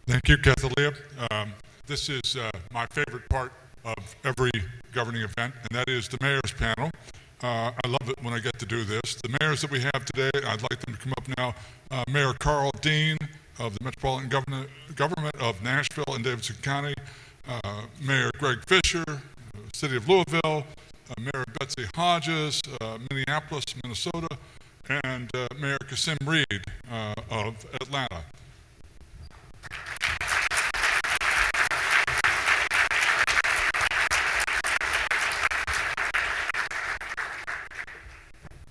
Thank you, Cathalia. This is my favorite part of every governing event, and that is the mayor's panel. I love it when I get to do this. The mayors that we have today, I'd like them to come up now. Mayor Carl Dean of the Metropolitan Government of Nashville and Davidson County, Mayor Greg Fisher, City of Louisville, Mayor Betsy Hodges, Minneapolis, Minnesota, and Mayor Kasim Reed of Atlanta.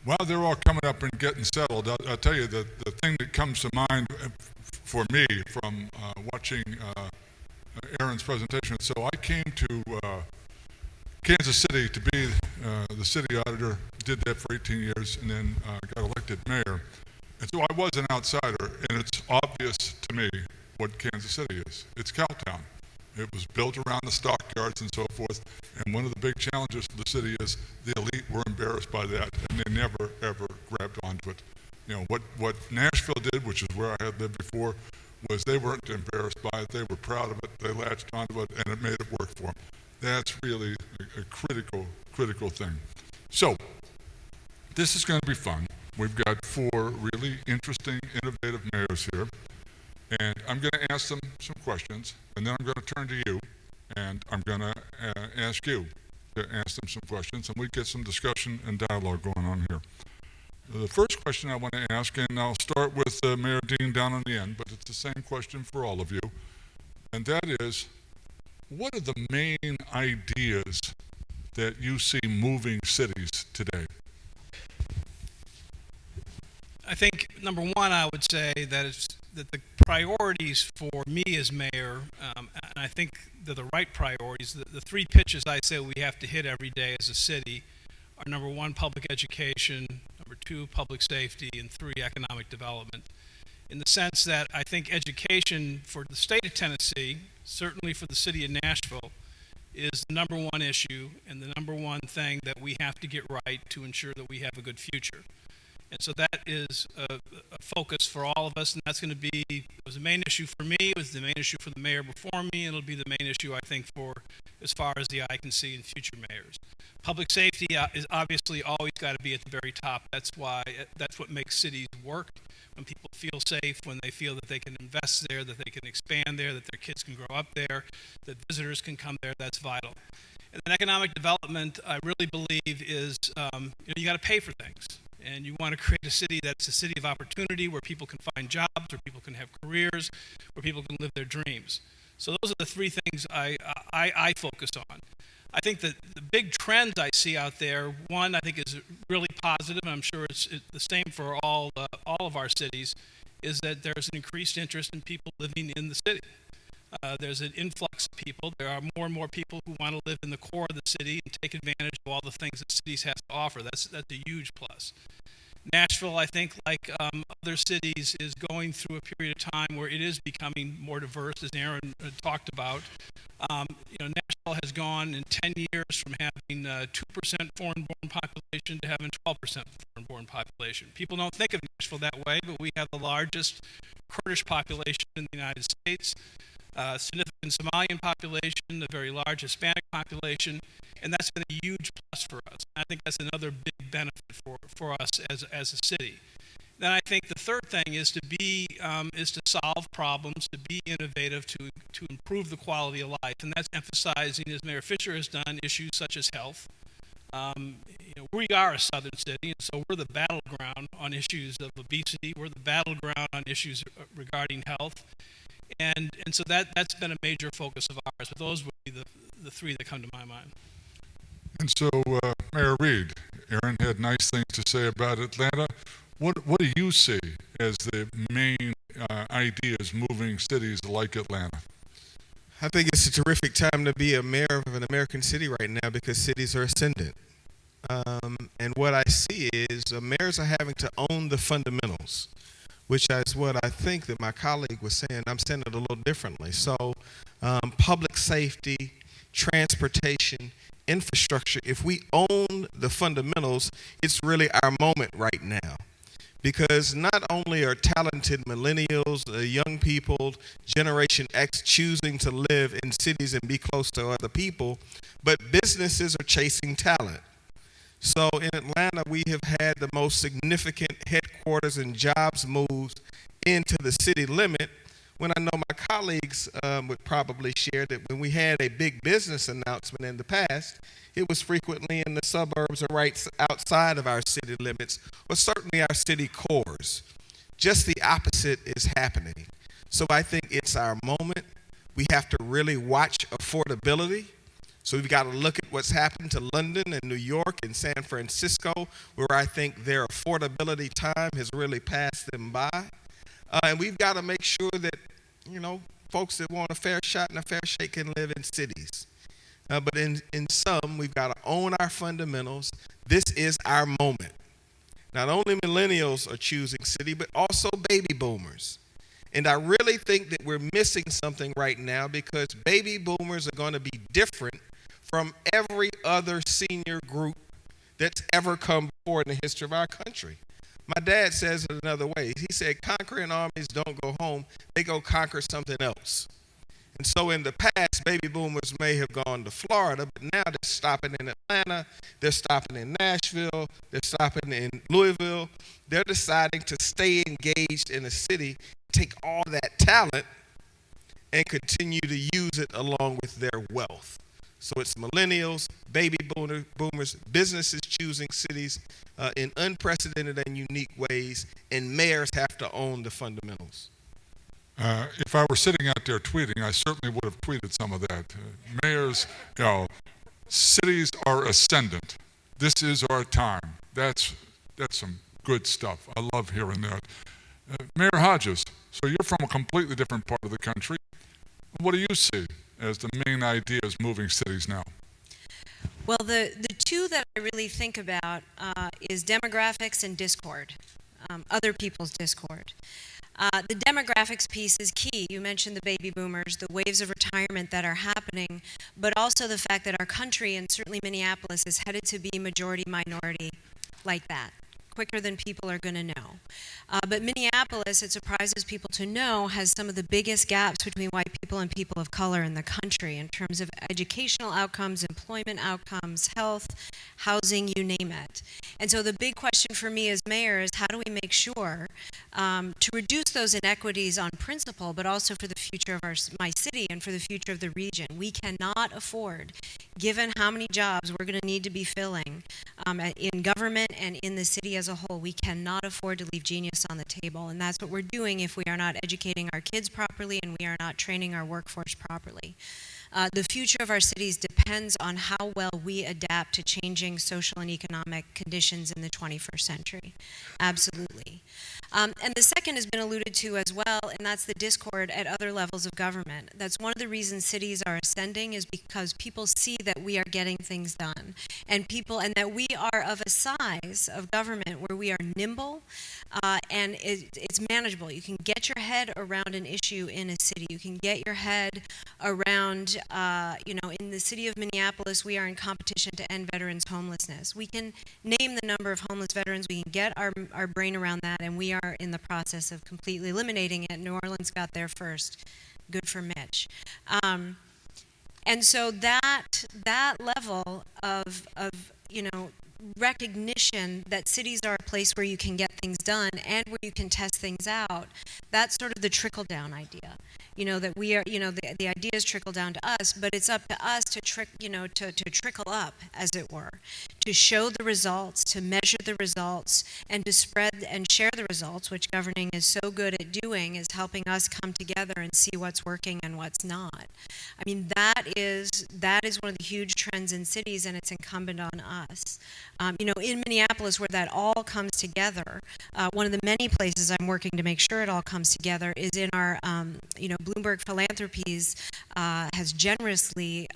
While they're all coming up and getting settled, I'll tell you that the thing that comes to mind for me from watching Aaron's presentation. So I came to Kansas City to be the city auditor, did that for 18 years, and then got elected mayor. And so I was an outsider, and it's obvious to me what Kansas City is. It's Cowtown. It was built around the stockyards and so forth, and one of the big challenges for the city is the elite were embarrassed by that, and they never, ever grabbed onto it. You know, what Nashville did, which is where I had lived before, was they weren't embarrassed by it, they were proud of it, they latched onto it, and it made it work for them. That's really a critical thing. So, this is going to be fun. We've got 4 really interesting, innovative mayors here. And I'm going to ask them some questions, and then I'm going to turn to you, and I'm going to ask you to ask them some questions, and we get some discussion and dialogue going on here. The first question I want to ask, and I'll start with Mayor Dean down on the end, but it's the same question for all of you, and that is, what are the main ideas that you see moving cities today? I think number one, I would say that the priorities for me as mayor, and I think they're the right priorities. The 3 pitches I say we have to hit every day as a city are number 1, public education, number 2, public safety, and 3, economic development. In the sense that I think education for the state of Tennessee, certainly for the city of Nashville, is the number 1 issue and the number 1 thing that we have to get right to ensure that we have a good future. And so that is a focus for all of us, and that's going to be, it was the main issue for me, it was the main issue for the mayor before me, and it'll be the main issue, I think, for as far as the eye can see in future mayors. Public safety is obviously always got to be at the very top. That's what makes cities work. When people feel safe, when they feel that they can invest there, that they can expand there, that their kids can grow up there, that visitors can come there, that's vital. And then economic development, I really believe, is you got to pay for things. And you want to create a city that's a city of opportunity where people can find jobs, where people can have careers, where people can live their dreams. So those are the 3 things I focus on. I think that the big trends I see out there, one I think is really positive, and I'm sure it's the same for all of our cities, is that there's an increased interest in people living in the city. There's an influx of people. There are more and more people who want to live in the core of the city and take advantage of all the things that cities have to offer. That's a huge plus. Nashville, I think, like other cities, is going through a period of time where it is becoming more diverse, as Aaron talked about. Nashville has gone in 10 years from having 2% foreign-born population to having 12% foreign-born population. People don't think of Nashville that way, but we have the largest Kurdish population in the United States, significant Somalian population, a very large Hispanic population, and that's been a huge plus for us. I think that's another big benefit for us as a city. Then I think the third thing is to solve problems, to be innovative, to improve the quality of life, and that's emphasizing, as Mayor Fisher has done, issues such as health. We are a southern city, and so we're the battleground on issues of obesity. We're the battleground on issues regarding health. And so that's been a major focus of ours. But those would be the 3 that come to my mind. And so, Mayor Reed, Aaron had nice things to say about Atlanta. What do you see as the main ideas moving cities like Atlanta? I think it's a terrific time to be a mayor of an American city right now because cities are ascendant. And what I see is mayors are having to own the fundamentals, which is what I think that my colleague was saying. I'm saying it a little differently. So public safety, transportation, infrastructure, if we own the fundamentals, it's really our moment right now. because not only are talented millennials, young people, Generation X choosing to live in cities and be close to other people, but businesses are chasing talent. So in Atlanta, we have had the most significant headquarters and jobs moves into the city limit, when I know my colleagues would probably share that when we had a big business announcement in the past, it was frequently in the suburbs or right outside of our city limits, or certainly our city cores. Just the opposite is happening. So I think it's our moment. We have to really watch affordability. So we've got to look at what's happened to London and New York and San Francisco, where I think their affordability time has really passed them by. And we've got to make sure that, folks that want a fair shot and a fair shake can live in cities. But in some, we've got to own our fundamentals. This is our moment. Not only millennials are choosing city, but also baby boomers. And I really think that we're missing something right now, because baby boomers are going to be different from every other senior group that's ever come before in the history of our country. My dad says it another way. He said, conquering armies don't go home, they go conquer something else. And so in the past, baby boomers may have gone to Florida, but now they're stopping in Atlanta, they're stopping in Nashville, they're stopping in Louisville. They're deciding to stay engaged in a city, take all that talent, and continue to use it along with their wealth. So it's millennials, baby boomers, businesses choosing cities in unprecedented and unique ways, and mayors have to own the fundamentals. If I were sitting out there tweeting, I certainly would have tweeted some of that. Mayors, cities are ascendant. This is our time. That's some good stuff. I love hearing that. Mayor Hodges, so you're from a completely different part of the country. What do you see as the main ideas moving cities now? Well, the two that I really think about is demographics and discord, other people's discord. The demographics piece is key. You mentioned the baby boomers, the waves of retirement that are happening, but also the fact that our country, and certainly Minneapolis, is headed to be majority-minority like that, quicker than people are going to know. But Minneapolis, it surprises people to know, has some of the biggest gaps between white people and people of color in the country in terms of educational outcomes, employment outcomes, health, housing, you name it. And so the big question for me as mayor is, how do we make sure to reduce those inequities on principle, but also for the future of my city and for the future of the region? We cannot afford, given how many jobs we're going to need to be filling in government and in the city as a whole, we cannot afford to leave genius on the table. And that's what we're doing if we are not educating our kids properly and we are not training our workforce properly. The future of our cities depends on how well we adapt to changing social and economic conditions in the 21st century. Absolutely. And the second has been alluded to as well, and that's the discord at other levels of government. That's one of the reasons cities are ascending, is because people see that we are getting things done, and that we are of a size of government where we are nimble and it's manageable. You can get your head around an issue in a city. You can get your head around, in the city of Minneapolis, we are in competition to end veterans' homelessness. We can name the number of homeless veterans. We can get our brain around that, and we are in the process of completely eliminating it. New Orleans got there first. Good for Mitch. And so that level of recognition that cities are a place where you can get things done and where you can test things out, that's sort of the trickle-down idea. That we are, the ideas trickle down to us, but it's up to us to trickle up, as it were, to show the results, to measure the results, and to spread and share the results, which governing is so good at doing, is helping us come together and see what's working and what's not. I mean, that is one of the huge trends in cities, and it's incumbent on us. In Minneapolis, where that all comes together, one of the many places I'm working to make sure it all comes together is in our, Bloomberg Philanthropies has generously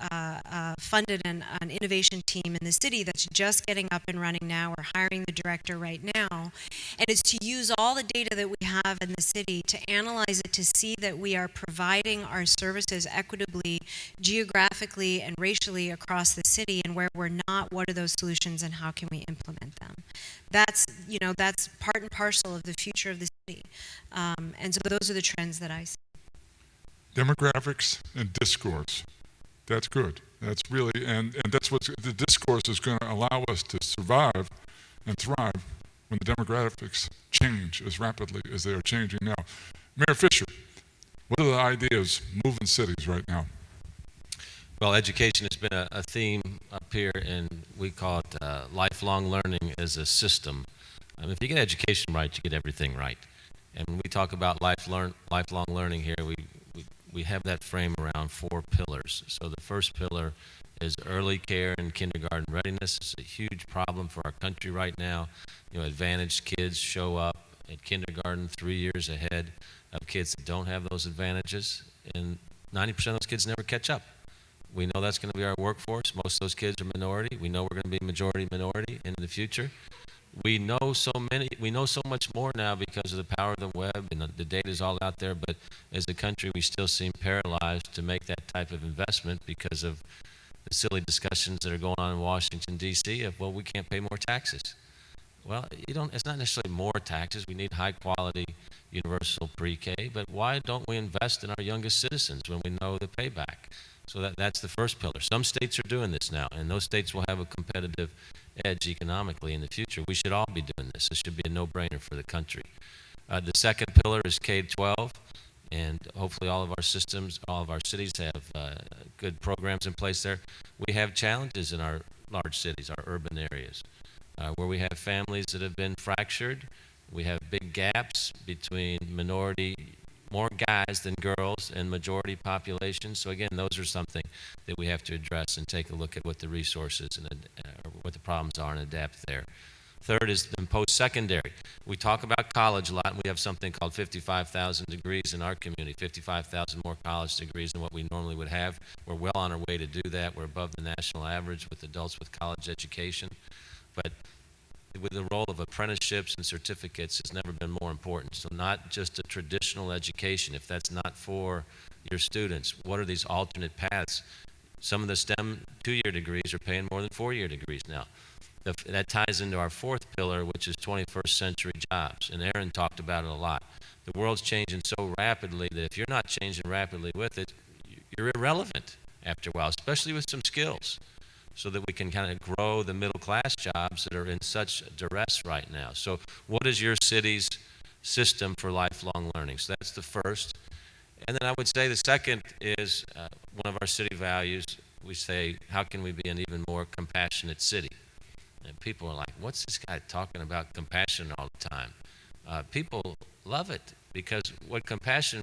funded an innovation team in the city that's just getting up and running now. We're hiring the director right now. And it's to use all the data that we have in the city to analyze it, to see that we are providing our services equitably, geographically, and racially across the city, and where we're not, what are those solutions and how can we implement them? That's, that's part and parcel of the future of the city. And so those are the trends that I see. Demographics and discourse. That's good. That's really, and that's what the discourse is going to allow us to survive and thrive when the demographics change as rapidly as they are changing now. Mayor Fisher, what are the ideas moving cities right now? Well, education has been a theme up here, and we call it lifelong learning as a system. If you get education right, you get everything right. And when we talk about lifelong learning here, we have that frame around 4 pillars. So the first pillar is early care and kindergarten readiness. It's a huge problem for our country right now. Advantaged kids show up at kindergarten 3 years ahead of kids that don't have those advantages, and 90% of those kids never catch up. We know that's going to be our workforce. Most of those kids are minority. We know we're going to be majority minority in the future. We know so much more now because of the power of the web, and the data is all out there, but as a country we still seem paralyzed to make that type of investment because of the silly discussions that are going on in Washington, D.C. of, well, we can't pay more taxes. Well, it's not necessarily more taxes. We need high quality universal pre-K, but why don't we invest in our youngest citizens when we know the payback? So that's the first pillar. Some states are doing this now, and those states will have a competitive edge economically in the future. We should all be doing this. This should be a no-brainer for the country. The second pillar is K-12, and hopefully all of our systems, all of our cities have good programs in place there. We have challenges in our large cities, our urban areas, where we have families that have been fractured. We have big gaps between more guys than girls and majority populations. So again, those are something that we have to address and take a look at what the resources and what the problems are and adapt there. Third is in post-secondary. We talk about college a lot, and we have something called 55,000 degrees in our community, 55,000 more college degrees than what we normally would have. We're well on our way to do that. We're above the national average with adults with college education. But with the role of apprenticeships and certificates has never been more important. So not just a traditional education. If that's not for your students, what are these alternate paths? Some of the STEM 2-year degrees are paying more than 4-year degrees now. That ties into our fourth pillar, which is 21st century jobs. And Aaron talked about it a lot. The world's changing so rapidly that if you're not changing rapidly with it, you're irrelevant after a while, especially with some skills, so that we can kind of grow the middle class jobs that are in such duress right now. So what is your city's system for lifelong learning? So that's the first. And then I would say the second is one of our city values. We say, how can we be an even more compassionate city? And people are like, what's this guy talking about compassion all the time? People love it, because what compassion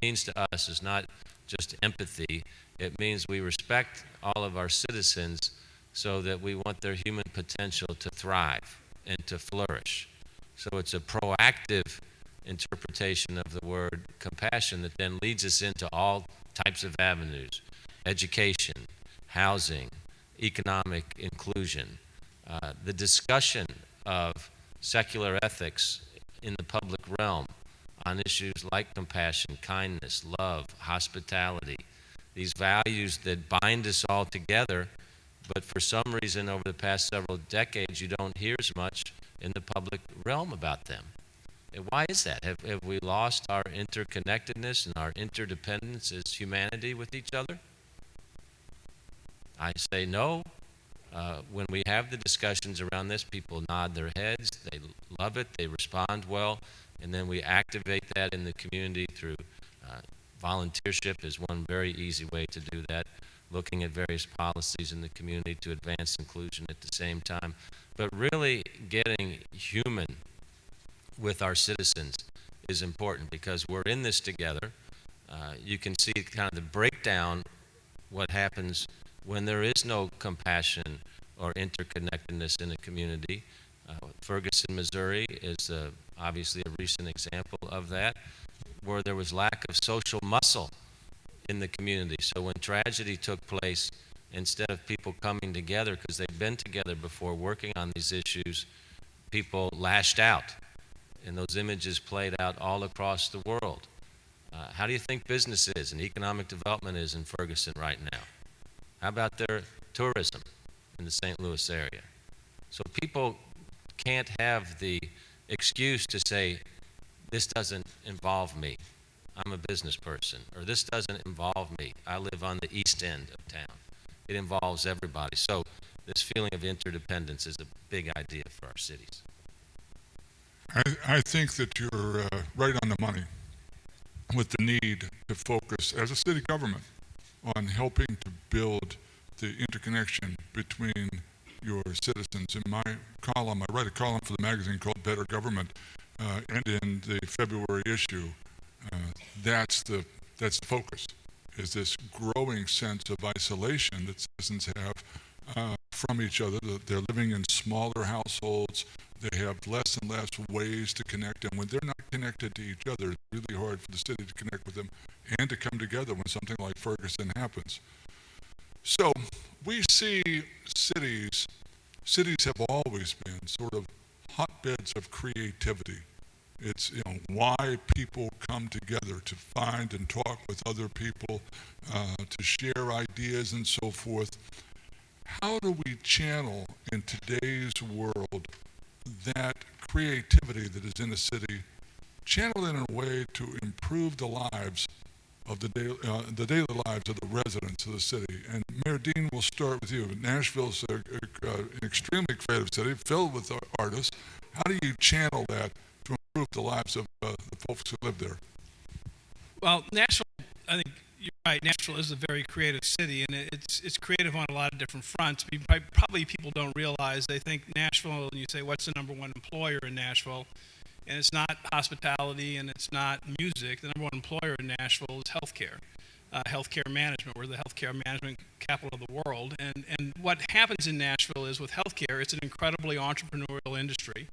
means to us is not just empathy. It means we respect all of our citizens so that we want their human potential to thrive and to flourish. So it's a proactive interpretation of the word compassion that then leads us into all types of avenues: education, housing, economic inclusion, the discussion of secular ethics in the public realm on issues like compassion, kindness, love, hospitality, these values that bind us all together, but for some reason over the past several decades you don't hear as much in the public realm about them. And why is that? Have we lost our interconnectedness and our interdependence as humanity with each other? I say no. When we have the discussions around this, people nod their heads, they love it, they respond well, and then we activate that in the community through volunteership is one very easy way to do that, looking at various policies in the community to advance inclusion at the same time. But really getting human with our citizens is important, because we're in this together. You can see kind of the breakdown, what happens when there is no compassion or interconnectedness in a community. Ferguson, Missouri is obviously a recent example of that, where there was lack of social muscle in the community. So when tragedy took place, instead of people coming together because they'd been together before working on these issues, people lashed out. And those images played out all across the world. How do you think business is and economic development is in Ferguson right now? How about their tourism in the St. Louis area? So people can't have the excuse to say, this doesn't involve me. I'm a business person, or this doesn't involve me. I live on the east end of town. It involves everybody. So this feeling of interdependence is a big idea for our cities. I think that you're right on the money with the need to focus as a city government on helping to build the interconnection between your citizens. In my column, I write a column for the magazine called Better Government, and in the February issue, that's the focus, is this growing sense of isolation that citizens have from each other. They're living in smaller households. They have less and less ways to connect, and when they're not connected to each other, it's really hard for the city to connect with them and to come together when something like Ferguson happens. So we see cities have always been sort of hotbeds of creativity. It's why people come together to find and talk with other people, to share ideas and so forth. How do we channel in today's world that creativity that is in the city, channel it in a way to improve the lives of the daily lives of the residents of the city? And Mayor Dean, we'll start with you. Nashville's an extremely creative city filled with artists. How do you channel that to improve the lives of the folks who live there? Well, Nashville, I think you're right. Nashville is a very creative city, and it's creative on a lot of different fronts. Probably people don't realize. They think Nashville, and you say, what's the number one employer in Nashville? And it's not hospitality, and it's not music. The number one employer in Nashville is healthcare, healthcare management. We're the healthcare management capital of the world. And what happens in Nashville is with healthcare, it's an incredibly entrepreneurial industry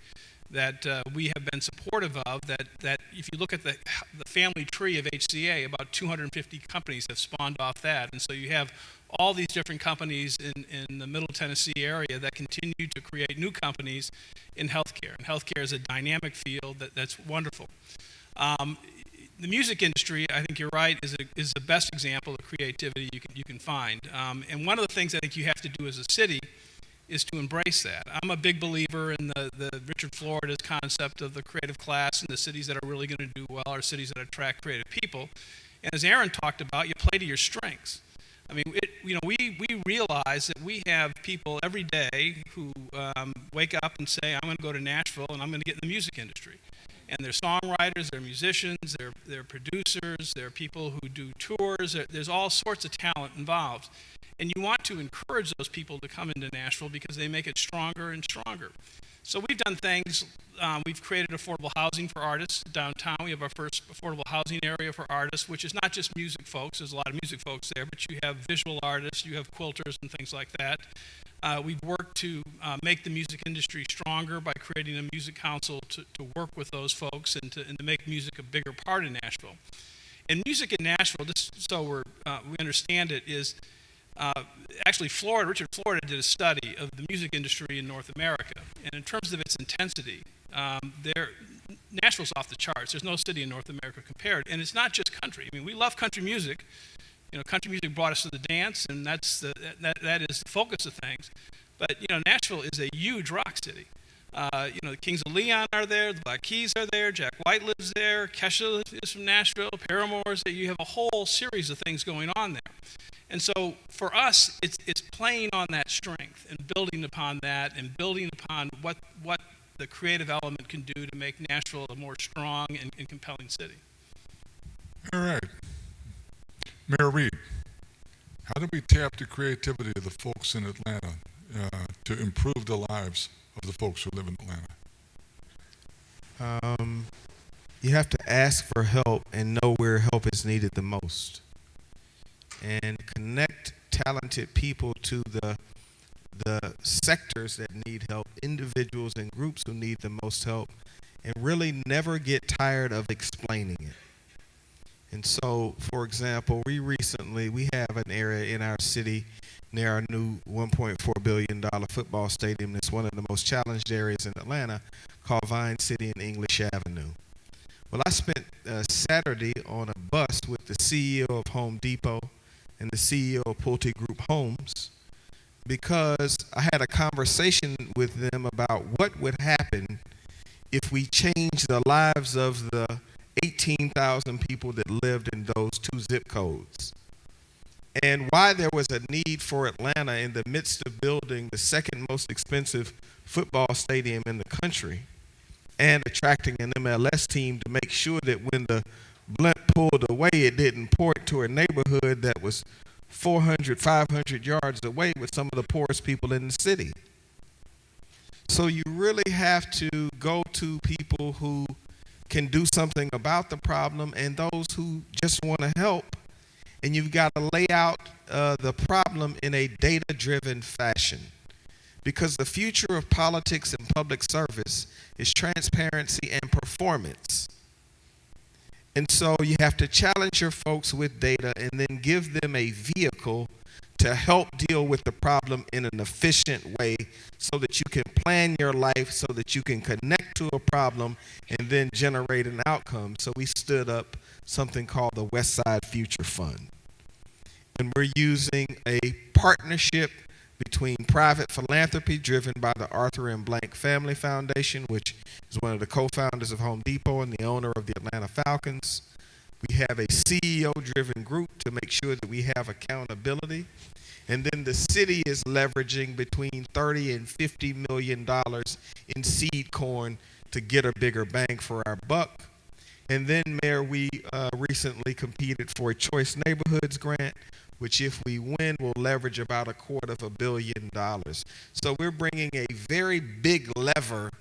that we have been supportive of, that if you look at the family tree of HCA, about 250 companies have spawned off that. And so you have all these different companies in the Middle Tennessee area that continue to create new companies in healthcare. And healthcare is a dynamic field that's wonderful. The music industry, I think you're right, is the best example of creativity you can find. And one of the things I think you have to do as a city is to embrace that. I'm a big believer in the Richard Florida's concept of the creative class, and the cities that are really going to do well are cities that attract creative people. And as Aaron talked about, you play to your strengths. I mean, we realize that we have people every day who wake up and say, I'm going to go to Nashville and I'm going to get in the music industry. And they're songwriters, they're musicians, they're producers, they're people who do tours. There's all sorts of talent involved. And you want to encourage those people to come into Nashville because they make it stronger and stronger. So we've done things. We've created affordable housing for artists downtown. We have our first affordable housing area for artists, which is not just music folks. There's a lot of music folks there, but you have visual artists, you have quilters and things like that. We've worked to make the music industry stronger by creating a music council to work with those folks and to make music a bigger part of Nashville. And music in Nashville, just so we understand it, is actually Richard Florida did a study of the music industry in North America, and in terms of its intensity, Nashville's off the charts. There's no city in North America compared, and it's not just country. I mean, we love country music. Country music brought us to the dance, and that is the focus of things. But Nashville is a huge rock city. The Kings of Leon are there, the Black Keys are there, Jack White lives there, Kesha is from Nashville, Paramore's there. You have a whole series of things going on there. And so for us, it's playing on that strength and building upon that and building upon what the creative element can do to make Nashville a more strong and compelling city. All right. Mayor Reed, how do we tap the creativity of the folks in Atlanta to improve the lives of the folks who live in Atlanta? You have to ask for help and know where help is needed the most, and connect talented people to the sectors that need help, individuals and groups who need the most help, and really never get tired of explaining it. And so, for example, we have an area in our city near our new $1.4 billion football stadium that's one of the most challenged areas in Atlanta, called Vine City and English Avenue. Well, I spent Saturday on a bus with the CEO of Home Depot and the CEO of Pulte Group Homes, because I had a conversation with them about what would happen if we changed the lives of the 18,000 people that lived in those two zip codes, and why there was a need for Atlanta, in the midst of building the second most expensive football stadium in the country and attracting an MLS team, to make sure that when the blunt pulled away, it didn't port to a neighborhood that was 400, 500 yards away with some of the poorest people in the city. So you really have to go to people who can do something about the problem and those who just want to help. And you've got to lay out the problem in a data-driven fashion, because the future of politics and public service is transparency and performance. And so you have to challenge your folks with data and then give them a vehicle to help deal with the problem in an efficient way, so that you can plan your life, so that you can connect to a problem and then generate an outcome. So we stood up something called the West Side Future Fund. And we're using a partnership between private philanthropy driven by the Arthur M. Blank Family Foundation, which is one of the co-founders of Home Depot and the owner of the Atlanta Falcons. We have a CEO-driven group to make sure that we have accountability. And then the city is leveraging between $30 and $50 million in seed corn to get a bigger bang for our buck. And then, Mayor, we recently competed for a Choice Neighborhoods grant, which if we win will leverage about $250 million. So we're bringing a very big lever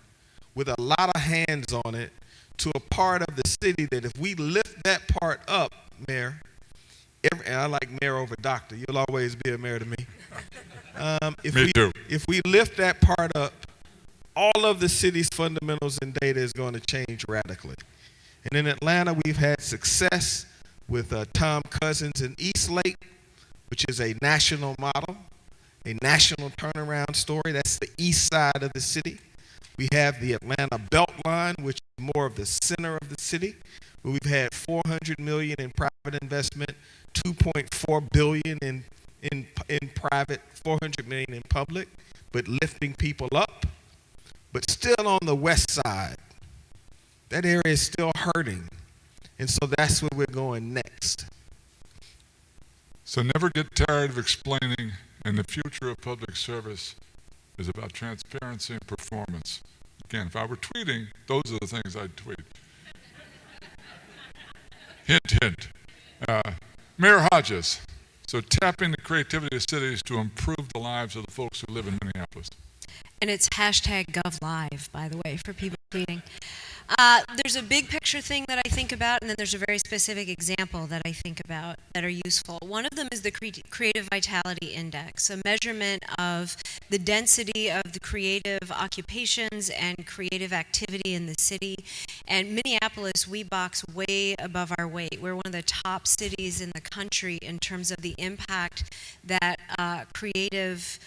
with a lot of hands on it to a part of the city that if we lift that part up, Mayor, and I like mayor over doctor, you'll always be a mayor to me. Me too. If we lift that part up, all of the city's fundamentals and data is going to change radically. And in Atlanta, we've had success with Tom Cousins in Eastlake, which is a national model, a national turnaround story. That's the east side of the city. We have the Atlanta Beltline, which is more of the center of the city, where we've had $400 million in private investment, $2.4 billion in private, $400 million in public, but lifting people up. But still on the west side, that area is still hurting. And so that's where we're going next. So never get tired of explaining, and the future of public service is about transparency and performance. Again, if I were tweeting, those are the things I'd tweet. Hint, hint. Mayor Hodges, so tapping the creativity of cities to improve the lives of the folks who live in Minneapolis. And it's #GovLive, by the way, for people tweeting. There's a big picture thing that I think about, and then there's a very specific example that I think about that are useful. One of them is the Creative Vitality Index, a measurement of the density of the creative occupations and creative activity in the city. And Minneapolis, we box way above our weight. We're one of the top cities in the country in terms of the impact that creative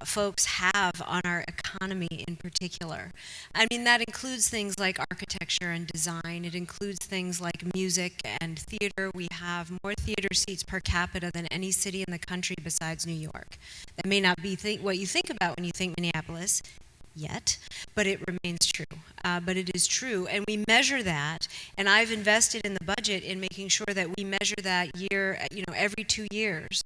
folks have on our economy in particular. I mean, that includes things like architecture and design. It includes things like music and theater. We have more theater seats per capita than any city in the country besides New York. That may not be what you think about when you think Minneapolis yet, but it remains true. But it is true, and we measure that, and I've invested in the budget in making sure that we measure that every 2 years.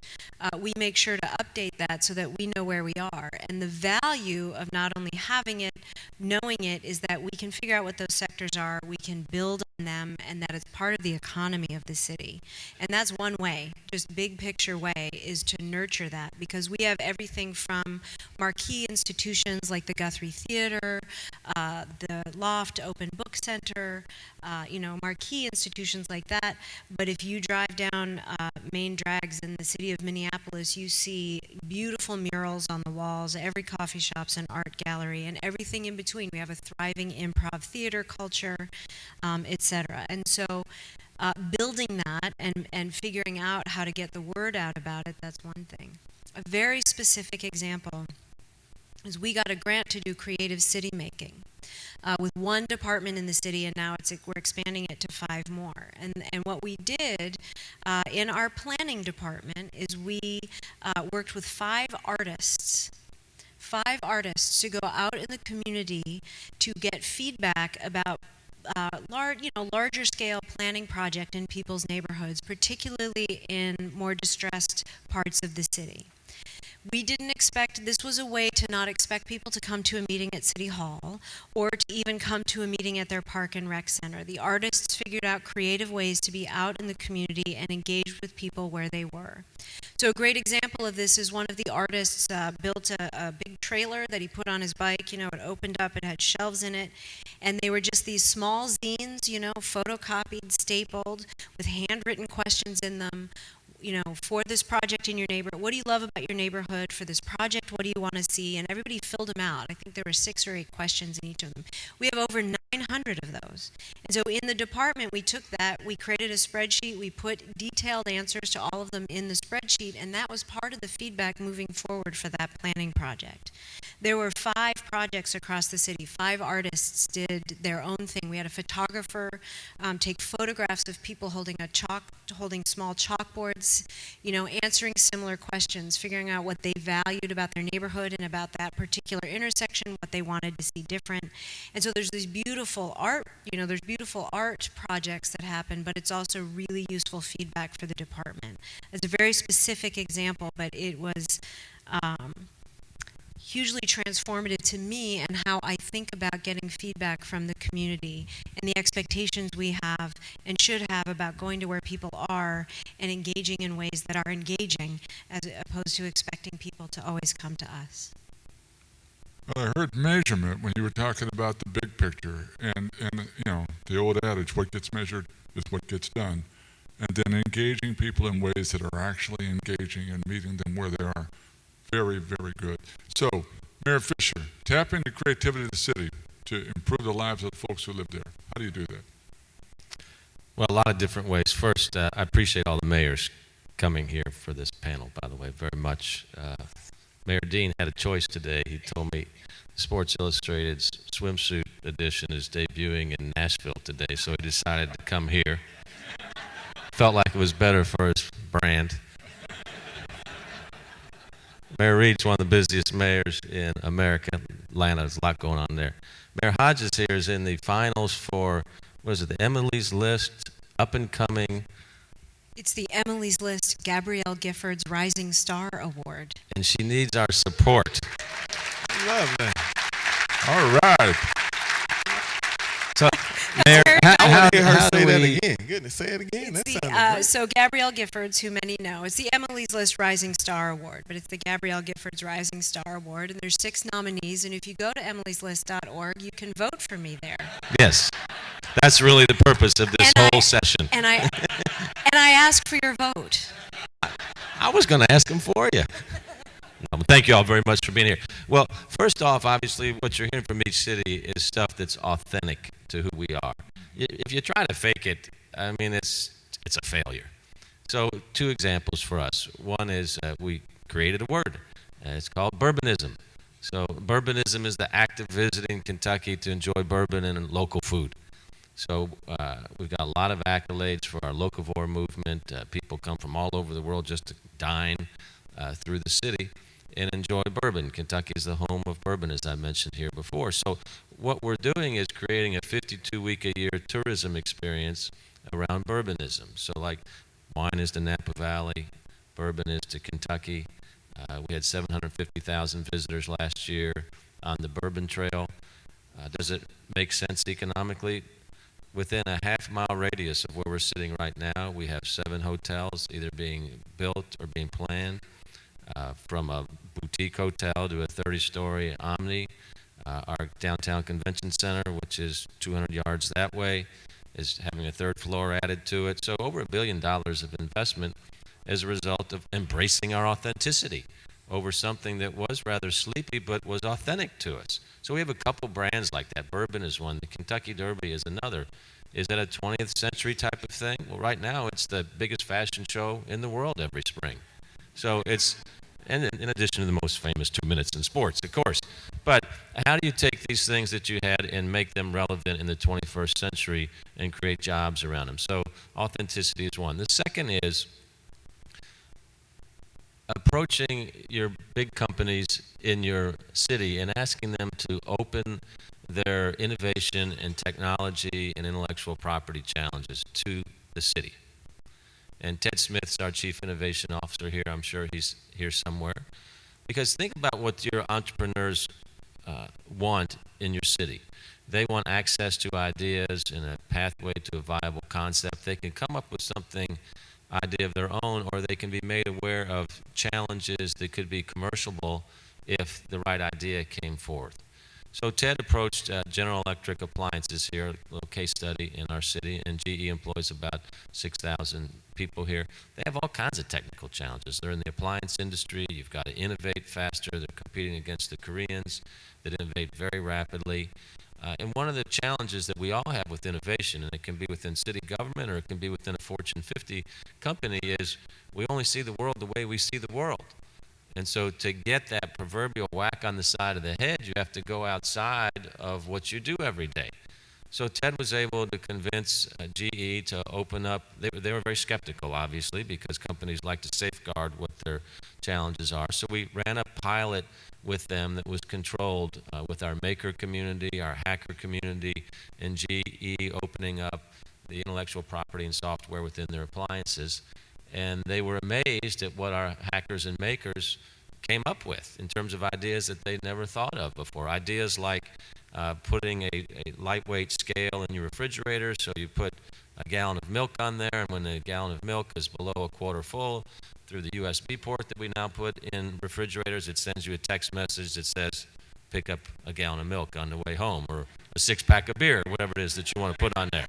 We make sure to update that so that we know where we are. And the value of not only having it, knowing it, is that we can figure out what those sectors are, we can build on them, and that it's part of the economy of the city. And that's one way, just big picture way, is to nurture that, because we have everything from marquee institutions like the Guthrie Theater, the Loft Open Book Center, marquee institutions like that. But if you drive down main drags in the city of Minneapolis, you see beautiful murals on the walls. Every coffee shop's an art gallery, and everything in between. We have a thriving improv theater culture, etc. And so building that and figuring out how to get the word out about it, that's one thing. A very specific example is we got a grant to do creative city making with one department in the city, and now we're expanding it to 5 more. And what we did in our planning department is we worked with 5 artists to go out in the community to get feedback about larger scale planning project in people's neighborhoods, particularly in more distressed parts of the city. We didn't expect, this was a way to not expect people to come to a meeting at City Hall or to even come to a meeting at their park and rec center. The artists figured out creative ways to be out in the community and engaged with people where they were. So a great example of this is one of the artists built a big trailer that he put on his bike. It opened up, it had shelves in it, and they were just these small zines, photocopied, stapled, with handwritten questions in them. For this project in your neighborhood, what do you love about your neighborhood? For this project, what do you want to see? And everybody filled them out. I think there were 6 or 8 questions in each of them. We have over 900 of those. And so in the department, we took that, we created a spreadsheet, we put detailed answers to all of them in the spreadsheet, and that was part of the feedback moving forward for that planning project. There were 5 projects across the city. 5 artists did their own thing. We had a photographer take photographs of people holding small chalkboards, answering similar questions, figuring out what they valued about their neighborhood and about that particular intersection, what they wanted to see different. And so there's these beautiful art, there's beautiful art projects that happen, but it's also really useful feedback for the department. It's a very specific example, but it was hugely transformative to me and how I think about getting feedback from the community and the expectations we have and should have about going to where people are and engaging in ways that are engaging, as opposed to expecting people to always come to us. Well, I heard measurement when you were talking about the big picture, and the old adage, what gets measured is what gets done, and then engaging people in ways that are actually engaging and meeting them where they are. Very, very good. So, Mayor Fisher, tap into creativity of the city to improve the lives of the folks who live there. How do you do that? Well, a lot of different ways. First, I appreciate all the mayors coming here for this panel, by the way, very much. Mayor Dean had a choice today. He told me Sports Illustrated's swimsuit edition is debuting in Nashville today, so he decided to come here. Felt like it was better for his brand. Mayor Reed's one of the busiest mayors in America. Atlanta, there's a lot going on there. Mayor Hodges here is in the finals for, the Emily's List, up and coming. It's the Emily's List Gabrielle Giffords Rising Star Award. And she needs our support. Love that. All right. So, Mayor, I want to hear her how say do that we, again. Goodness, say it again. It's That sounded great. so Gabrielle Giffords, who many know, it's the Emily's List Rising Star Award, but it's the Gabrielle Giffords Rising Star Award, and there's 6 nominees, and if you go to emilieslist.org, you can vote for me there. Yes, that's really the purpose of this And whole session. And I ask for your vote. I was going to ask him for you. No, but thank you all very much for being here. Well, first off, obviously, what you're hearing from each city is stuff that's authentic to who we are. If you try to fake it, I mean, it's a failure. So 2 examples for us. One is we created a word. It's called bourbonism. So bourbonism is the act of visiting Kentucky to enjoy bourbon and local food. So we've got a lot of accolades for our locavore movement. People come from all over the world just to dine through the city and enjoy bourbon. Kentucky is the home of bourbon, as I mentioned here before. So what we're doing is creating a 52-week-a-year tourism experience around bourbonism. So like wine is to Napa Valley, bourbon is to Kentucky. We had 750,000 visitors last year on the Bourbon Trail. Does it make sense economically? Within a half-mile radius of where we're sitting right now, we have 7 hotels either being built or being planned. From a boutique hotel to a 30-story Omni. Our downtown convention center, which is 200 yards that way, is having a 3rd floor added to it. So over $1 billion of investment as a result of embracing our authenticity over something that was rather sleepy but was authentic to us. So we have a couple brands like that. Bourbon is one. The Kentucky Derby is another. Is that a 20th century type of thing? Well, right now it's the biggest fashion show in the world every spring. So it's and in addition to the most famous 2 minutes in sports, of course. But how do you take these things that you had and make them relevant in the 21st century and create jobs around them? So authenticity is one. The second is approaching your big companies in your city and asking them to open their innovation and technology and intellectual property challenges to the city. And Ted Smith's our Chief Innovation Officer here. I'm sure he's here somewhere. Because think about what your entrepreneurs want in your city. They want access to ideas and a pathway to a viable concept. They can come up with something, idea of their own, or they can be made aware of challenges that could be commercializable if the right idea came forth. So Ted approached General Electric Appliances here, a little case study in our city, and GE employs about 6,000 people here. They have all kinds of technical challenges. They're in the appliance industry. You've got to innovate faster. They're competing against the Koreans that innovate very rapidly. And one of the challenges that we all have with innovation, and it can be within city government or it can be within a Fortune 50 company, is we only see the world the way we see the world. And so to get that proverbial whack on the side of the head, you have to go outside of what you do every day. So Ted was able to convince GE to open up. They were very skeptical, obviously, because companies like to safeguard what their challenges are. So we ran a pilot with them that was controlled with our maker community, our hacker community, and GE opening up the intellectual property and software within their appliances. And they were amazed at what our hackers and makers came up with in terms of ideas that they'd never thought of before. Ideas like putting a lightweight scale in your refrigerator, so you put a gallon of milk on there, and when the gallon of milk is below a quarter full, through the USB port that we now put in refrigerators, it sends you a text message that says, pick up a gallon of milk on the way home, or a 6-pack of beer, whatever it is that you want to put on there.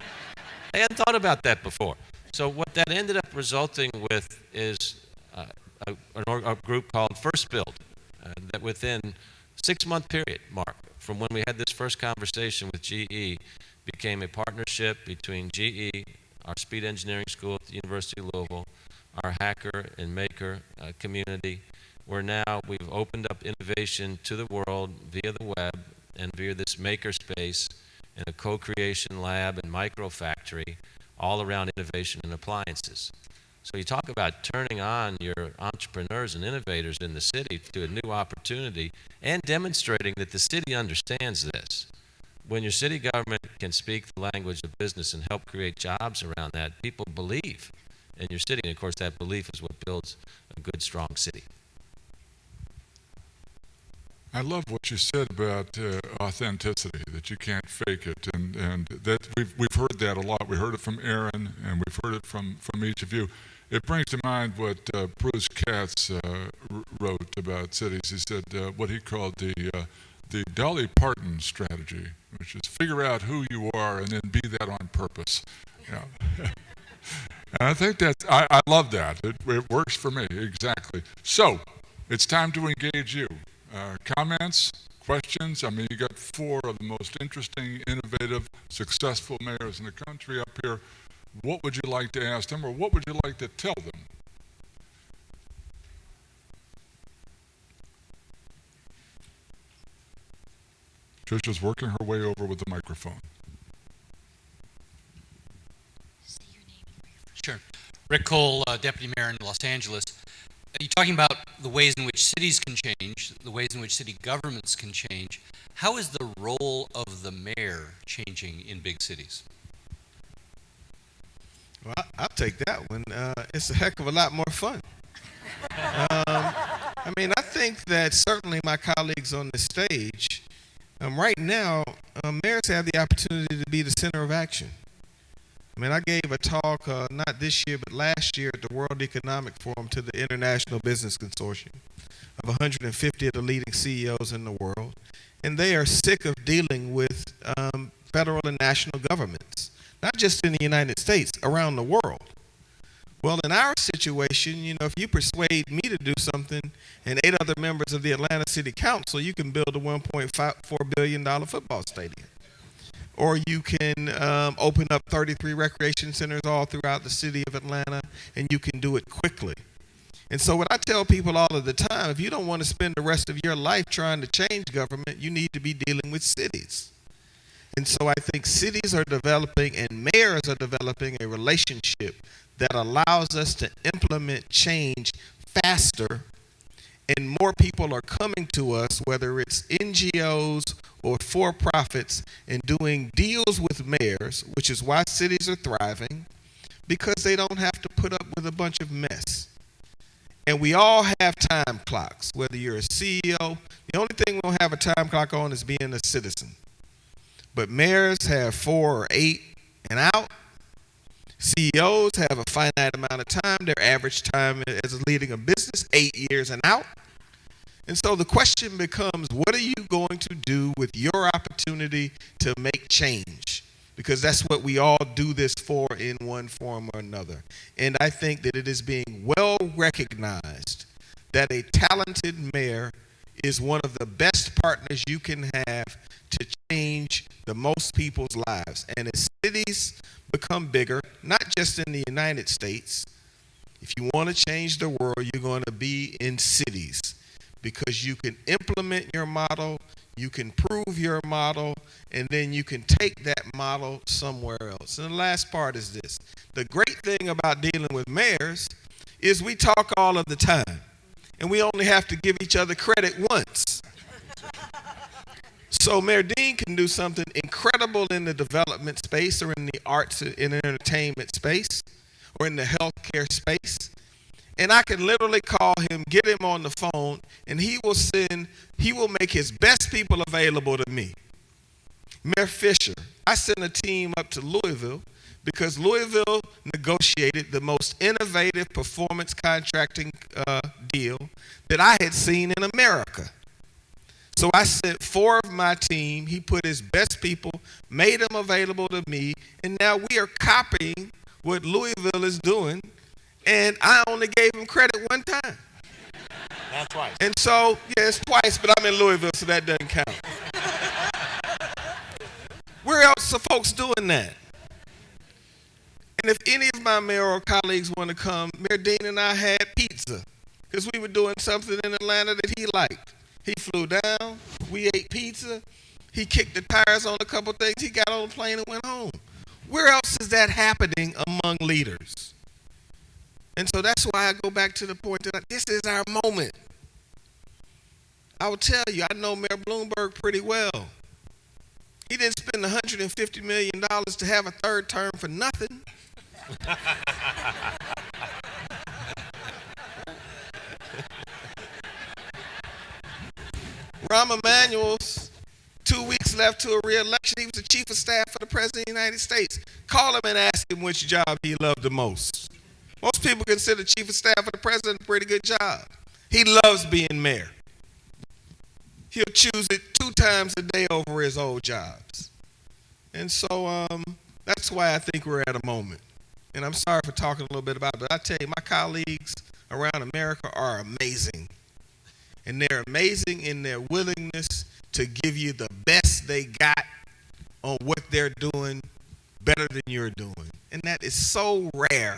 They hadn't thought about that before. So what that ended up resulting with is a group called First Build that within 6-month period, Mark, from when we had this first conversation with GE, became a partnership between GE, our speed engineering school at the University of Louisville, our hacker and maker community, where now we've opened up innovation to the world via the web and via this maker space and a co-creation lab and micro factory all around innovation and appliances. So you talk about turning on your entrepreneurs and innovators in the city to a new opportunity and demonstrating that the city understands this. When your city government can speak the language of business and help create jobs around that, people believe in your city. And of course, that belief is what builds a good, strong city. I love what you said about authenticity, that you can't fake it, and that we've heard that a lot. We heard it from Aaron, and we've heard it from each of you. It brings to mind what Bruce Katz wrote about cities. He said what he called the Dolly Parton strategy, which is figure out who you are and then be that on purpose. Yeah. And I think that I love that. It works for me exactly. So it's time to engage you. Comments, questions? I mean, you got 4 of the most interesting, innovative, successful mayors in the country up here. What would you like to ask them, or what would you like to tell them? Trisha's working her way over with the microphone. Sure. Rick Cole, Deputy Mayor in Los Angeles. You're talking about the ways in which cities can change, the ways in which city governments can change. How is the role of the mayor changing in big cities? Well, I'll take that one. It's a heck of a lot more fun. I mean, I think that certainly my colleagues on the stage, right now, mayors have the opportunity to be the center of action. I mean, I gave a talk, not this year, but last year at the World Economic Forum to the International Business Consortium of 150 of the leading CEOs in the world. And they are sick of dealing with federal and national governments, not just in the United States, around the world. Well, in our situation, you know, if you persuade me to do something and 8 other members of the Atlanta City Council, you can build a $1.4 billion football stadium. Or you can open up 33 recreation centers all throughout the city of Atlanta, and you can do it quickly. And so what I tell people all of the time, if you don't want to spend the rest of your life trying to change government, you need to be dealing with cities. And so I think cities are developing and mayors are developing a relationship that allows us to implement change faster, and more people are coming to us, whether it's NGOs or for-profits, and doing deals with mayors, which is why cities are thriving, because they don't have to put up with a bunch of mess. And we all have time clocks, whether you're a CEO. The only thing we don't have a time clock on is being a citizen. But mayors have 4 or 8 and out. CEOs have a finite amount of time. Their average time as leading a business, 8 years and out. And so the question becomes, what are you going to do with your opportunity to make change? Because that's what we all do this for in one form or another. And I think that it is being well recognized that a talented mayor is one of the best partners you can have to change the most people's lives. And as cities become bigger, not just in the United States, if you want to change the world, you're going to be in cities, because you can implement your model, you can prove your model, and then you can take that model somewhere else. And the last part is this. The great thing about dealing with mayors is we talk all of the time, and we only have to give each other credit once. So Mayor Dean can do something incredible in the development space, or in the arts and entertainment space, or in the healthcare space. And I can literally call him, get him on the phone, and he will make his best people available to me. Mayor Fisher, I sent a team up to Louisville because Louisville negotiated the most innovative performance contracting deal that I had seen in America. So I sent 4 of my team, he put his best people, made them available to me, and now we are copying what Louisville is doing, and I only gave him credit one time. That's twice. And so, yeah, it's twice, but I'm in Louisville, so that doesn't count. Where else are folks doing that? And if any of my mayoral colleagues want to come, Mayor Dean and I had pizza, because we were doing something in Atlanta that he liked. He flew down, we ate pizza, he kicked the tires on a couple things, he got on the plane and went home. Where else is that happening among leaders? And so that's why I go back to the point that this is our moment. I will tell you, I know Mayor Bloomberg pretty well. He didn't spend $150 million to have a third term for nothing. Rahm Emanuel's 2 weeks left to a re-election. He was the chief of staff for the President of the United States. Call him and ask him which job he loved the most. Most people consider chief of staff for the president a pretty good job. He loves being mayor. He'll choose it 2 times a day over his old jobs. And so that's why I think we're at a moment. And I'm sorry for talking a little bit about it, but I tell you, my colleagues around America are amazing. And they're amazing in their willingness to give you the best they got on what they're doing better than you're doing. And that is so rare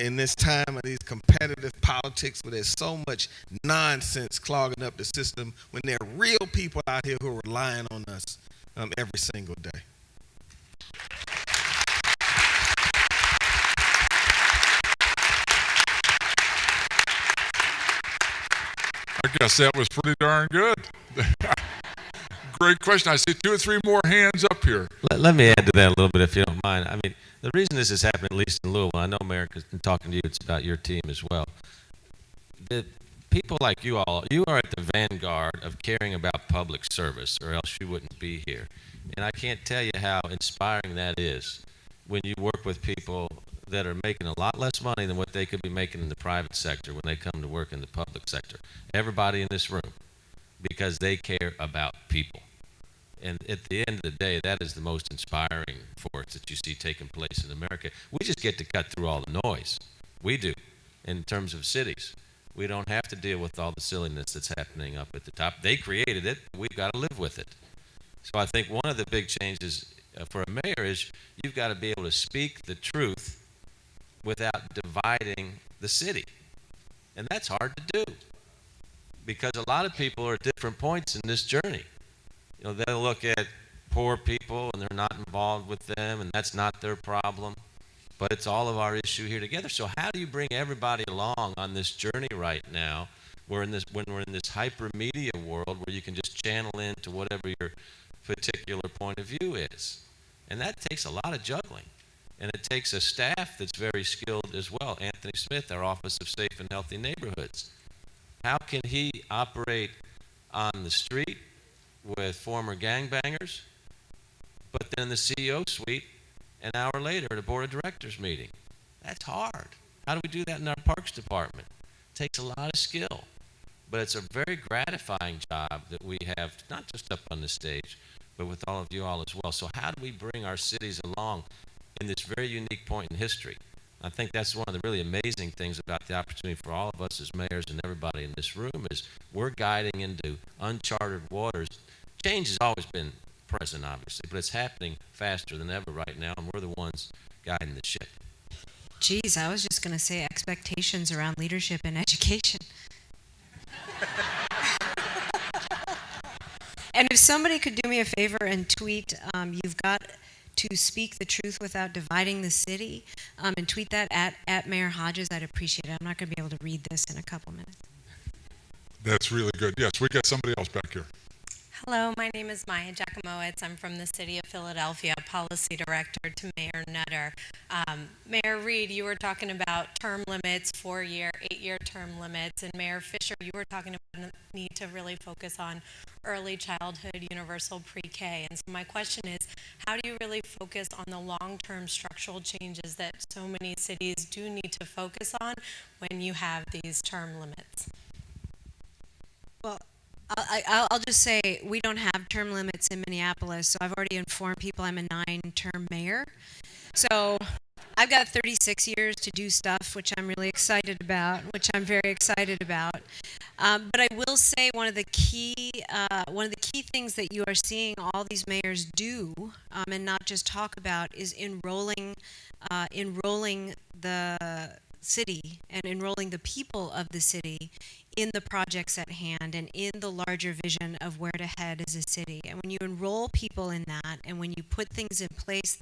in this time of these competitive politics where there's so much nonsense clogging up the system, when there are real people out here who are relying on us every single day. I guess that was pretty darn good. Great question. I see 2 or 3 more hands up here. Let me add to that a little bit, if you don't mind. I mean, the reason this is happening, at least in Louisville, I know, America's been talking to you, it's about your team as well. The people like you all, you are at the vanguard of caring about public service, or else you wouldn't be here. And I can't tell you how inspiring that is when you work with people that are making a lot less money than what they could be making in the private sector when they come to work in the public sector. Everybody in this room, because they care about people. And at the end of the day, that is the most inspiring force that you see taking place in America. We just get to cut through all the noise. We do, in terms of cities. We don't have to deal with all the silliness that's happening up at the top. They created it. We've got to live with it. So I think one of the big changes for a mayor is you've got to be able to speak the truth without dividing the city. And that's hard to do because a lot of people are at different points in this journey. You know, they'll look at poor people and they're not involved with them, and that's not their problem. But it's all of our issue here together. So how do you bring everybody along on this journey right now? When we're in this hyper media world where you can just channel into whatever your particular point of view is. And that takes a lot of juggling. And it takes a staff that's very skilled as well. Anthony Smith, our Office of Safe and Healthy Neighborhoods. How can he operate on the street with former gangbangers, but then in the CEO suite an hour later at a board of directors meeting? That's hard. How do we do that in our parks department? It takes a lot of skill, but it's a very gratifying job that we have, not just up on the stage, but with all of you all as well. So how do we bring our cities along in this very unique point in history? I think that's one of the really amazing things about the opportunity for all of us as mayors and everybody in this room is we're guiding into uncharted waters. Change has always been present, obviously, but it's happening faster than ever right now, and we're the ones guiding the ship. Geez, I was just going to say expectations around leadership and education. And if somebody could do me a favor and tweet, you've got to speak the truth without dividing the city, and tweet that at Mayor Hodges, I'd appreciate it. I'm not going to be able to read this in a couple minutes. That's really good. Yes, we got somebody else back here. Hello, my name is Maya Giacomowitz. I'm from the City of Philadelphia, Policy Director to Mayor Nutter. Mayor Reed, you were talking about term limits, 4-year, 8-year term limits, and Mayor Fisher, you were talking about the need to really focus on early childhood universal pre-K. And so my question is, how do you really focus on the long-term structural changes that so many cities do need to focus on when you have these term limits? Well, I'll just say we don't have term limits in Minneapolis, so I've already informed people I'm a 9-term mayor. So I've got 36 years to do stuff, which I'm really excited about, which I'm very excited about. But I will say one of the key things that you are seeing all these mayors do, and not just talk about, is enrolling the city and enrolling the people of the city in the projects at hand and in the larger vision of where to head as a city. And when you enroll people in that, and when you put things in place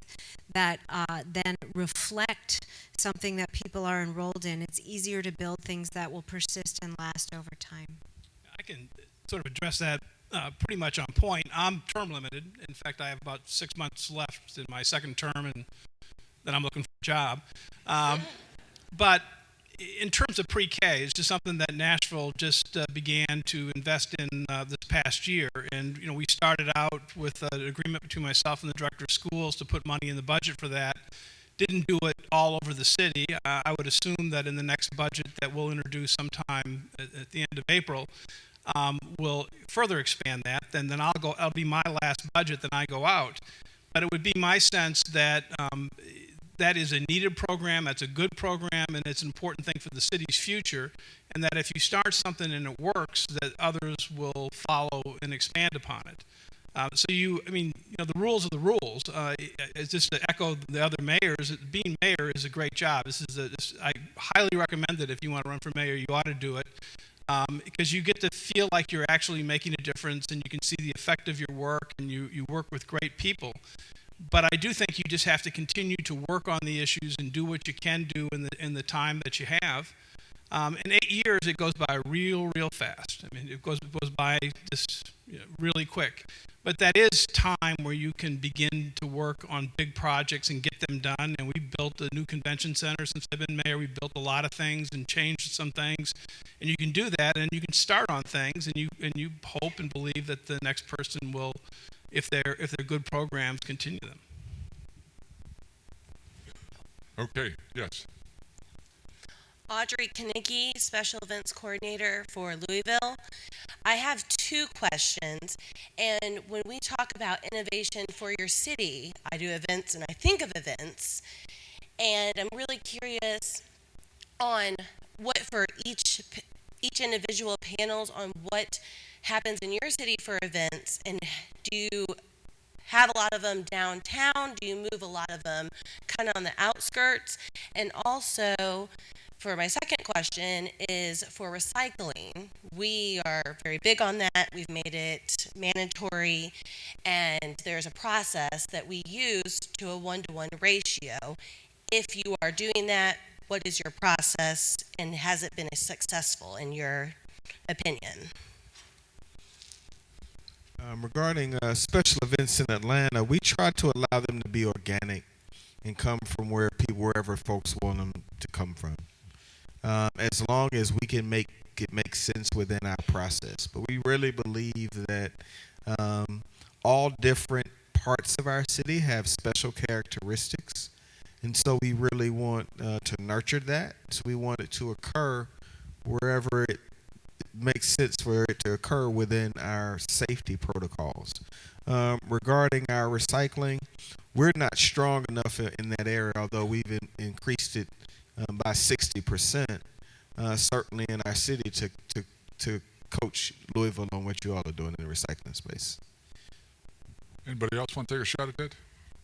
that then reflect something that people are enrolled in, it's easier to build things that will persist and last over time. I can sort of address that pretty much on point. I'm term limited. In fact, I have about 6 months left in my second term, and then I'm looking for a job. But in terms of pre-K, it's just something that Nashville just began to invest in this past year. And, we started out with an agreement between myself and the director of schools to put money in the budget for that. Didn't do it all over the city. I would assume that in the next budget that we'll introduce sometime at the end of April, we'll further expand that. Then it'll be my last budget, then I go out. But it would be my sense that that is a needed program, that's a good program, and it's an important thing for the city's future, and that if you start something and it works, that others will follow and expand upon it. The rules are the rules. It's just to echo the other mayors, being mayor is a great job. I highly recommend it. If you want to run for mayor, you ought to do it, because you get to feel like you're actually making a difference, and you can see the effect of your work, and you work with great people. But I do think you just have to continue to work on the issues and do what you can do in the time that you have. In 8 years, it goes by real fast. I mean, it goes by just really quick. But that is time where you can begin to work on big projects and get them done. And we built a new convention center since I've been mayor. We built a lot of things and changed some things. And you can do that, and you can start on things, and you hope and believe that the next person will, if they're good programs, continue them. Okay, yes. Audrey Kanicki, Special Events Coordinator for Louisville. I have 2 questions, and when we talk about innovation for your city, I do events and I think of events, and I'm really curious on what for each individual panels on what happens in your city for events, and do you have a lot of them downtown? Do you move a lot of them kind of on the outskirts? And also, for my second question is for recycling. We are very big on that. We've made it mandatory, and there's a process that we use to a 1-to-1 ratio. If you are doing that, what is your process, and has it been successful in your opinion? Regarding special events in Atlanta, we try to allow them to be organic and come from wherever folks want them to come from, as long as we can make it make sense within our process. But we really believe that all different parts of our city have special characteristics, and so we really want to nurture that. So we want it to occur wherever it makes sense for it to occur within our safety protocols. Regarding our recycling, we're not strong enough in that area, although we've increased it by 60%, certainly in our city to coach Louisville on what you all are doing in the recycling space. Anybody else want to take a shot at that?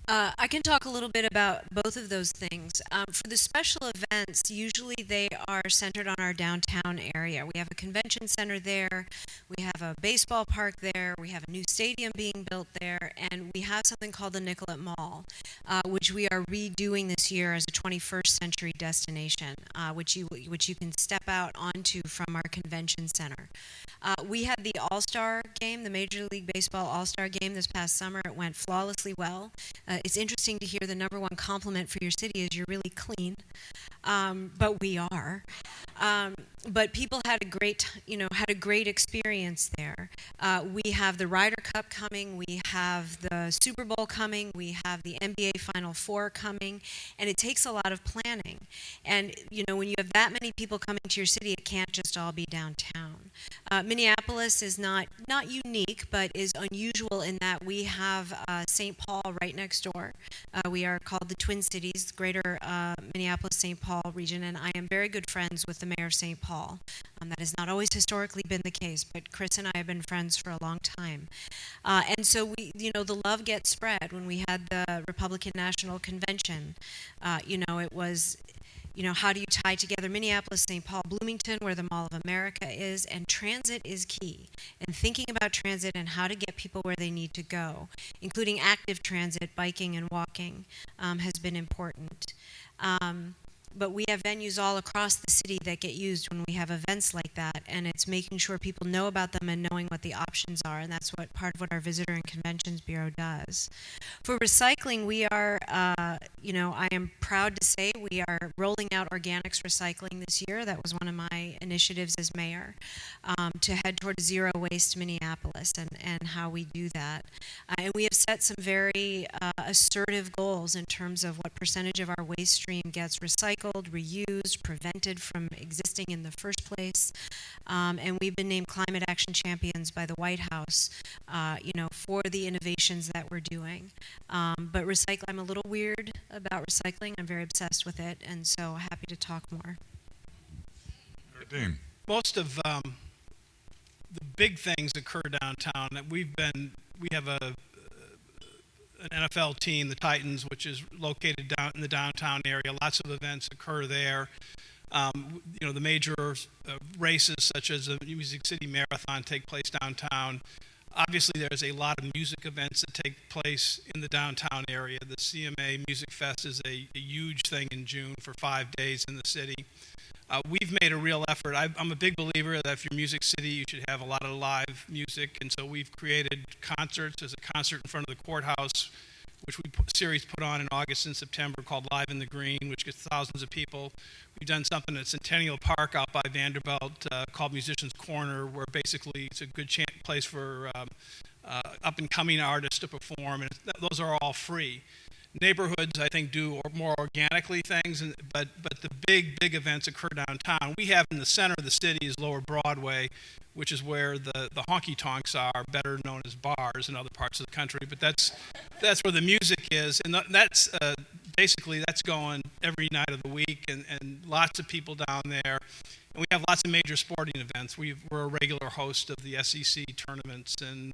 I can talk a little bit about both of those things. For the special events, usually they are centered on our downtown area. We have a convention center there, we have a baseball park there, we have a new stadium being built there, and we have something called the Nicollet Mall, which we are redoing this year as a 21st century destination, which you can step out onto from our convention center. We had the All-Star game, the Major League Baseball All-Star game this past summer. It went flawlessly well. It's interesting to hear the number one compliment for your city is you're really clean, but we are. But people had a great experience there. We have the Ryder Cup coming, we have the Super Bowl coming, we have the NBA Final Four coming, and it takes a lot of planning. And when you have that many people coming to your city, it can't just all be downtown. Minneapolis is not unique, but is unusual in that we have St. Paul right next door. We are called the Twin Cities, the Greater Minneapolis-St. Paul region, and I am very good friends with the mayor of St. Paul. That has not always historically been the case, but Chris and I have been friends for a long time. And so the love gets spread. When we had the Republican National Convention, it was, how do you tie together Minneapolis, St. Paul, Bloomington, where the Mall of America is, and transit is key. And thinking about transit and how to get people where they need to go, including active transit, biking and walking, has been important. But we have venues all across the city that get used when we have events like that, and it's making sure people know about them and knowing what the options are, and that's part of what our Visitor and Conventions Bureau does. For recycling, we are, I am proud to say we are rolling out organics recycling this year. That was one of my initiatives as mayor, to head toward zero waste Minneapolis and how we do that. And we have set some very assertive goals in terms of what percentage of our waste stream gets recycled, reused, prevented from existing in the first place. And we've been named Climate Action Champions by the White House, for the innovations that we're doing. But I'm a little weird about recycling. I'm very obsessed with it, and so happy to talk more. Dean. Most of the big things occur downtown. We have an NFL team, the Titans, which is located down in the downtown area. Lots of events occur there. The major races such as the Music City Marathon take place downtown. Obviously, there's a lot of music events that take place in the downtown area. The CMA Music Fest is a huge thing in June for 5 days in the city. We've made a real effort. I'm a big believer that if you're Music City, you should have a lot of live music, and so we've created concerts. There's a concert in front of the courthouse, which series put on in August and September called Live in the Green, which gets thousands of people. We've done something at Centennial Park out by Vanderbilt called Musician's Corner, where basically it's a good place for up-and-coming artists to perform, and those are all free. Neighborhoods, I think, do more organically things, but the big events occur downtown. We have in the center of the city is Lower Broadway, which is where the honky-tonks are, better known as bars in other parts of the country. But that's where the music is, and that's basically that's going every night of the week, and lots of people down there. And we have lots of major sporting events. We're a regular host of the SEC tournaments and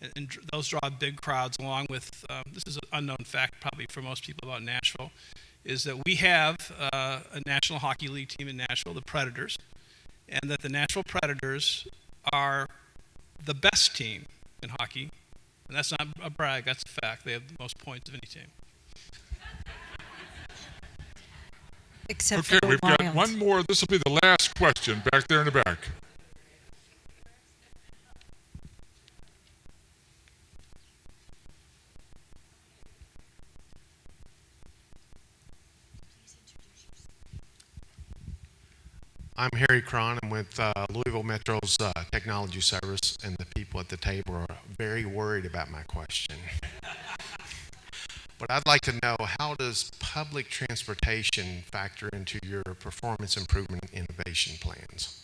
and those draw big crowds. Along with this is an unknown fact probably for most people about Nashville, is that we have a National Hockey League team in Nashville, the Predators, and that the Nashville Predators are the best team in hockey. And that's not a brag, that's a fact. They have the most points of any team. Except Okay, for the we've got Wild. one more. This will be the last question back there in the back. I'm Harry Cron. I'm with Louisville Metro's Technology Service, and the people at the table are very worried about my question. But I'd like to know, how does public transportation factor into your performance improvement and innovation plans?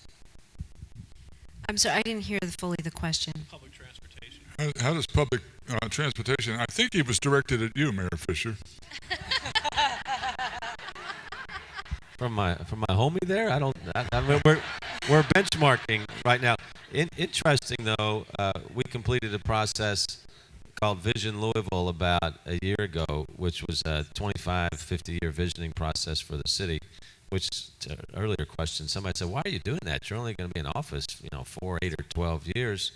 I'm sorry, I didn't hear fully the question. Public transportation. How does public transportation, I think he was directed at you, Mayor Fisher. From my homie there, I mean, we're benchmarking right now. Interesting though, we completed a process called Vision Louisville about a year ago, which was a 25, 50-year visioning process for the city. Which, to an earlier question, somebody said, "Why are you doing that? You're only going to be in office, 4, 8, or 12 years."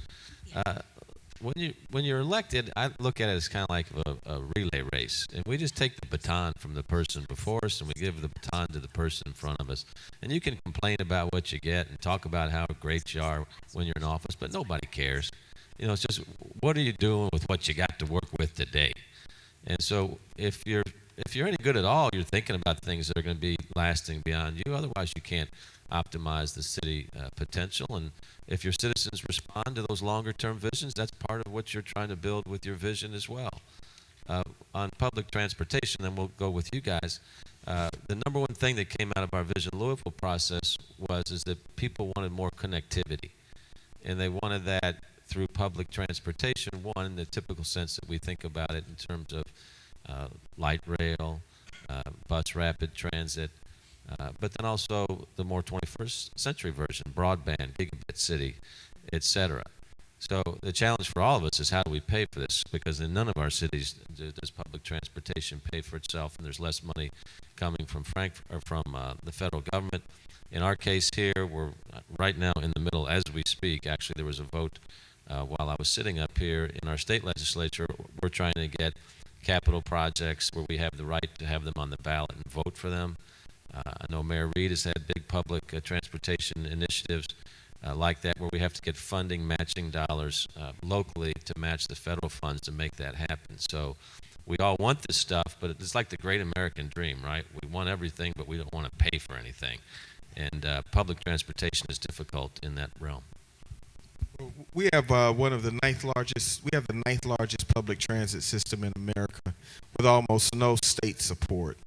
When you're elected, I look at it as kind of like a relay race, and we just take the baton from the person before us, and we give the baton to the person in front of us. And you can complain about what you get and talk about how great you are when you're in office, but nobody cares. It's just, what are you doing with what you got to work with today? And so, if you're any good at all, you're thinking about things that are going to be lasting beyond you. Otherwise, you can't optimize the city potential. And if your citizens respond to those longer-term visions, that's part of what you're trying to build with your vision as well. On public transportation, then we'll go with you guys. The number one thing that came out of our Vision Louisville process is that people wanted more connectivity, and they wanted that through public transportation. One, in the typical sense that we think about it in terms of light rail, bus rapid transit, but then also the more 21st century version, broadband, gigabit city, etc. So the challenge for all of us is, how do we pay for this? Because in none of our cities does public transportation pay for itself, and there's less money coming from the federal government. In our case here, we're right now in the middle as we speak. Actually, there was a vote while I was sitting up here in our state legislature. We're trying to get capital projects where we have the right to have them on the ballot and vote for them. I know Mayor Reed has had big public transportation initiatives like that, where we have to get funding, matching dollars locally to match the federal funds to make that happen. So we all want this stuff, but it's like the great American dream, right? We want everything, but we don't want to pay for anything. And public transportation is difficult in that realm. We have the ninth largest public transit system in America, with almost no state support.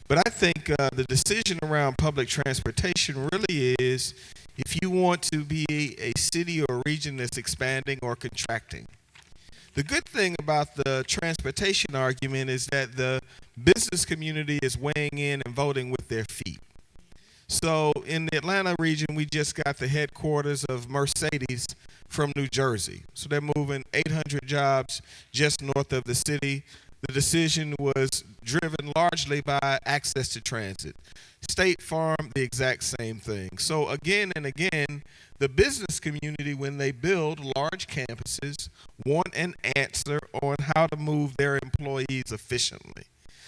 But I think the decision around public transportation really is if you want to be a city or region that's expanding or contracting. The good thing about the transportation argument is that the business community is weighing in and voting with their feet. So in the Atlanta region, we just got the headquarters of Mercedes from New Jersey. So they're moving 800 jobs just north of the city. The decision was driven largely by access to transit. State Farm, the exact same thing. So again and again, the business community, when they build large campuses, want an answer on how to move their employees efficiently.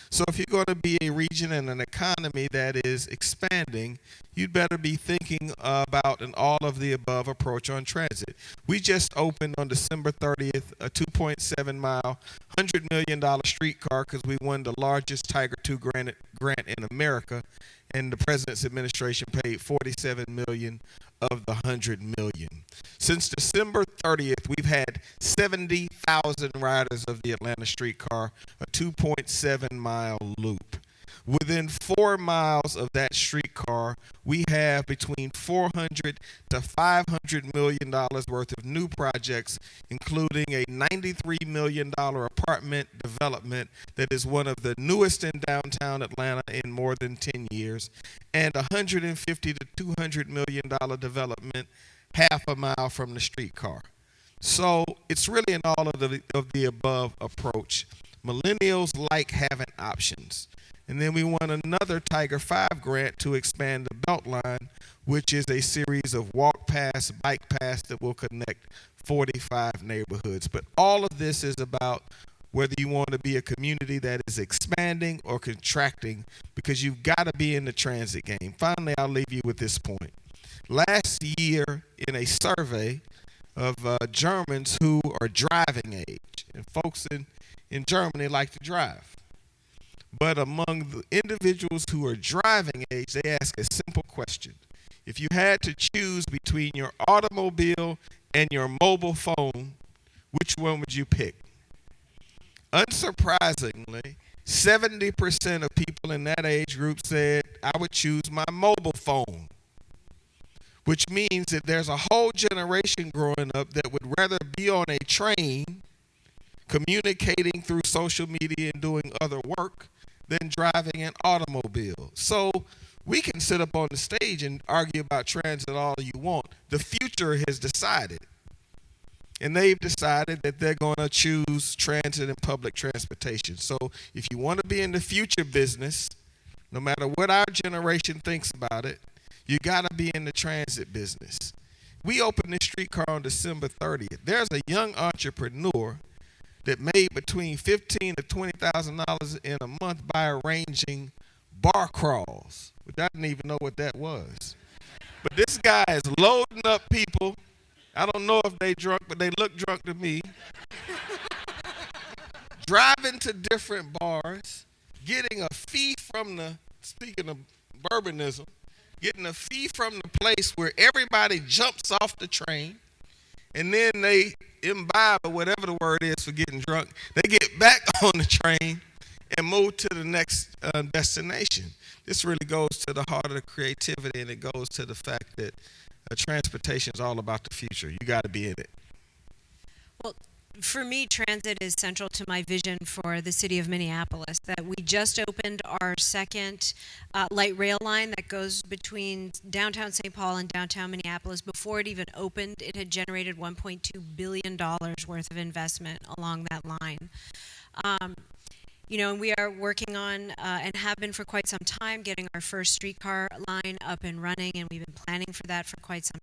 So if you're going to be a region and an economy that is expanding, you'd better be thinking about an all-of-the-above approach on transit. We just opened on December 30th a 2.7-mile, $100 million streetcar because we won the largest Tiger II grant in America, and the President's administration paid $47 million of the $100 million. Since December 30th, we've had 70,000 riders of the Atlanta streetcar, a 2.7-mile loop. Within 4 miles of that streetcar, we have between $400 to $500 million worth of new projects, including a $93 million apartment development that is one of the newest in downtown Atlanta in more than 10 years, and a $150 to $200 million development half a mile from the streetcar. So it's really an all of the above approach. Millennials like having options. And then we won another Tiger 5 grant to expand the Beltline, which is a series of walk paths, bike paths that will connect 45 neighborhoods. But all of this is about whether you want to be a community that is expanding or contracting, because you've got to be in the transit game. Finally, I'll leave you with this point. Last year, in a survey of Germans who are driving age, and folks in Germany like to drive, but among the individuals who are driving age, they ask a simple question. If you had to choose between your automobile and your mobile phone, which one would you pick? Unsurprisingly, 70% of people in that age group said, I would choose my mobile phone, which means that there's a whole generation growing up that would rather be on a train communicating through social media and doing other work than driving an automobile. So we can sit up on the stage and argue about transit all you want. The future has decided. And they've decided that they're going to choose transit and public transportation. So if you want to be in the future business, no matter what our generation thinks about it, you got to be in the transit business. We opened this streetcar on December 30th. There's a young entrepreneur that made between $15,000 to $20,000 in a month by arranging bar crawls, which I didn't even know what that was. But this guy is loading up people. I don't know if they drunk, but they look drunk to me. Driving to different bars, getting a fee from speaking of bourbonism, getting a fee from the place where everybody jumps off the train, and then they imbibe, or whatever the word is for getting drunk. They get back on the train and move to the next destination. This really goes to the heart of the creativity, and it goes to the fact that transportation is all about the future. You got to be in it. Well, for me, transit is central to my vision for the city of Minneapolis, that we just opened our second light rail line that goes between downtown St. Paul and downtown Minneapolis. Before it even opened, it had generated $1.2 billion worth of investment along that line. You know, and we are working on, and have been for quite some time, getting our first streetcar line up and running, and we've been planning for that for quite some